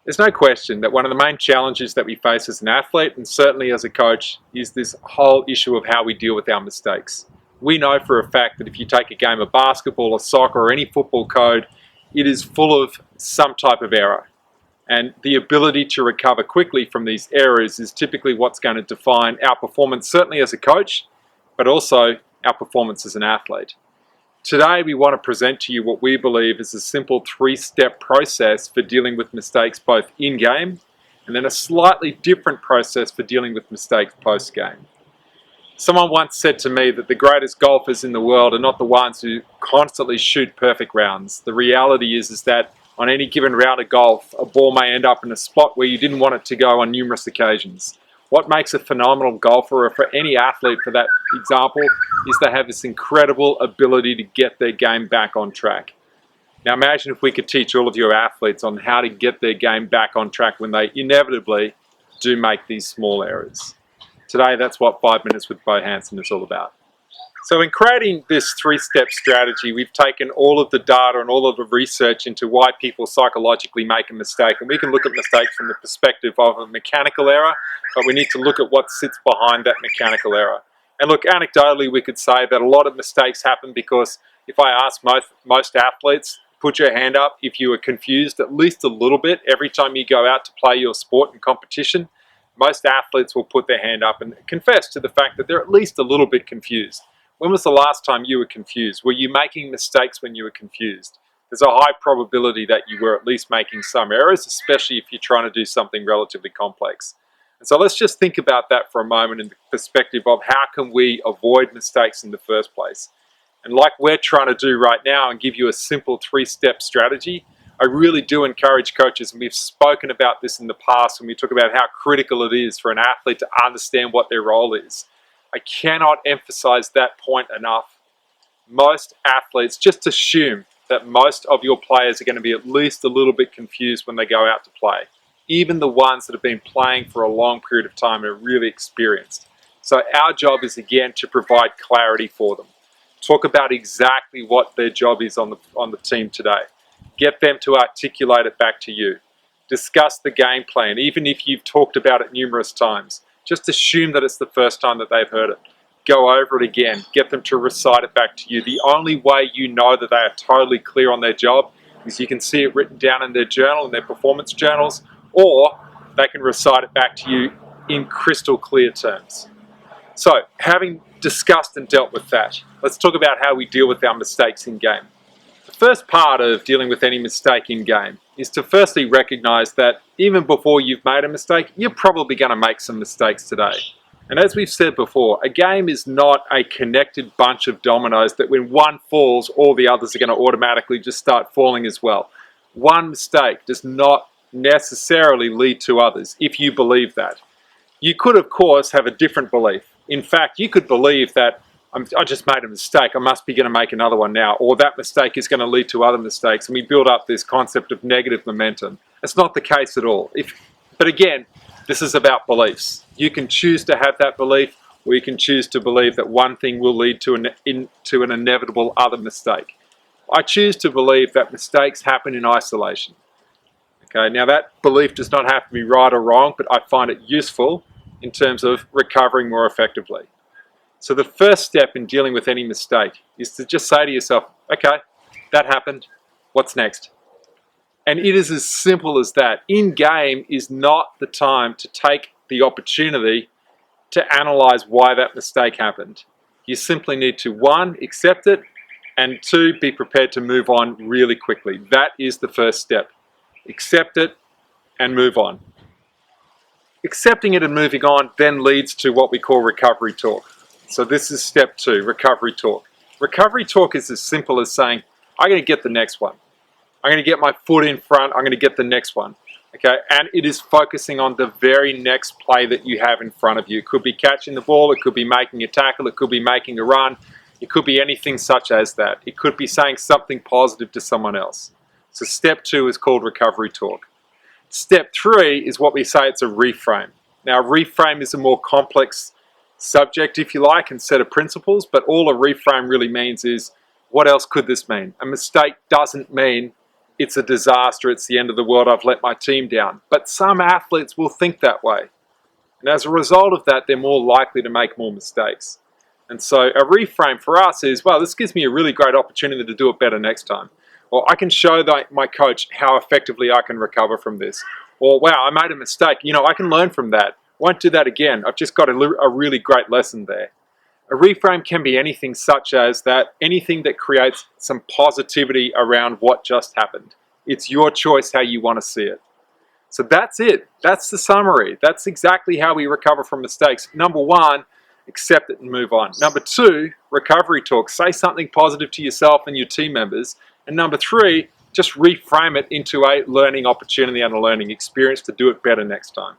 There's no question that one of the main challenges that we face as an athlete, and certainly as a coach, is this whole issue of how we deal with our mistakes. We know for a fact that if you take a game of basketball or soccer or any football code, it is full of some type of error. And the ability to recover quickly from these errors is typically what's going to define our performance, certainly as a coach, but also our performance as an athlete. Today, we want to present to you what we believe is a simple three-step process for dealing with mistakes both in-game, and then a slightly different process for dealing with mistakes post-game. Someone once said to me that the greatest golfers in the world are not the ones who constantly shoot perfect rounds. The reality is that on any given round of golf, a ball may end up in a spot where you didn't want it to go on numerous occasions. What makes a phenomenal golfer, or for any athlete for that example, is they have this incredible ability to get their game back on track. Now imagine if we could teach all of your athletes on how to get their game back on track when they inevitably do make these small errors. Today, that's what 5 Minutes with Bo Hansen is all about. So in creating this three-step strategy, we've taken all of the data and all of the research into why people psychologically make a mistake. And we can look at mistakes from the perspective of a mechanical error, but we need to look at what sits behind that mechanical error. And look, anecdotally, we could say that a lot of mistakes happen because if I ask most athletes, put your hand up if you were confused at least a little bit every time you go out to play your sport in competition, most athletes will put their hand up and confess to the fact that they're at least a little bit confused. When was the last time you were confused? Were you making mistakes when you were confused? There's a high probability that you were at least making some errors, especially if you're trying to do something relatively complex. And so let's just think about that for a moment in the perspective of how can we avoid mistakes in the first place. And like we're trying to do right now and give you a simple three-step strategy, I really do encourage coaches, and we've spoken about this in the past when we talk about how critical it is for an athlete to understand what their role is. I cannot emphasize that point enough. Most athletes just assume that most of your players are going to be at least a little bit confused when they go out to play. Even the ones that have been playing for a long period of time and are really experienced. So our job is again to provide clarity for them. Talk about exactly what their job is on the team today. Get them to articulate it back to you. Discuss the game plan, even if you've talked about it numerous times. Just assume that it's the first time that they've heard it. Go over it again. Get them to recite it back to you. The only way you know that they are totally clear on their job is you can see it written down in their journal, in their performance journals, or they can recite it back to you in crystal clear terms. So, having discussed and dealt with that, let's talk about how we deal with our mistakes in game. The first part of dealing with any mistake in game is to firstly recognize that even before you've made a mistake, you're probably going to make some mistakes today. And as we've said before, a game is not a connected bunch of dominoes that when one falls, all the others are going to automatically just start falling as well. One mistake does not necessarily lead to others, if you believe that. You could, of course, have a different belief. In fact, you could believe that I just made a mistake, I must be going to make another one now, or that mistake is going to lead to other mistakes, and we build up this concept of negative momentum. It's not the case at all. But again, this is about beliefs. You can choose to have that belief, or you can choose to believe that one thing will lead to an inevitable other mistake. I choose to believe that mistakes happen in isolation. Okay, now that belief does not have to be right or wrong, but I find it useful in terms of recovering more effectively. So the first step in dealing with any mistake is to just say to yourself, okay, that happened, what's next? And it is as simple as that. In-game is not the time to take the opportunity to analyze why that mistake happened. You simply need to, one, accept it, and two, be prepared to move on really quickly. That is the first step. Accept it and move on. Accepting it and moving on then leads to what we call recovery talk. So this is step 2, recovery talk. Recovery talk is as simple as saying, I'm going to get the next one. I'm going to get my foot in front, I'm going to get the next one. Okay, and it is focusing on the very next play that you have in front of you. It could be catching the ball, it could be making a tackle, it could be making a run, it could be anything such as that. It could be saying something positive to someone else. So step 2 is called recovery talk. Step 3 is what we say it's a reframe. Now a reframe is a more complex subject, if you like, and set of principles, but all a reframe really means is, what else could this mean? A mistake doesn't mean it's a disaster, it's the end of the world, I've let my team down. But some athletes will think that way. And as a result of that, they're more likely to make more mistakes. And so a reframe for us is, well, this gives me a really great opportunity to do it better next time. Or I can show my coach how effectively I can recover from this. Or, wow, I made a mistake. I can learn from that. Won't do that again. I've just got a really great lesson there. A reframe can be anything such as that, anything that creates some positivity around what just happened. It's your choice how you want to see it. So that's it. That's the summary. That's exactly how we recover from mistakes. Number one, accept it and move on. Number two, recovery talk. Say something positive to yourself and your team members. And number three, just reframe it into a learning opportunity and a learning experience to do it better next time.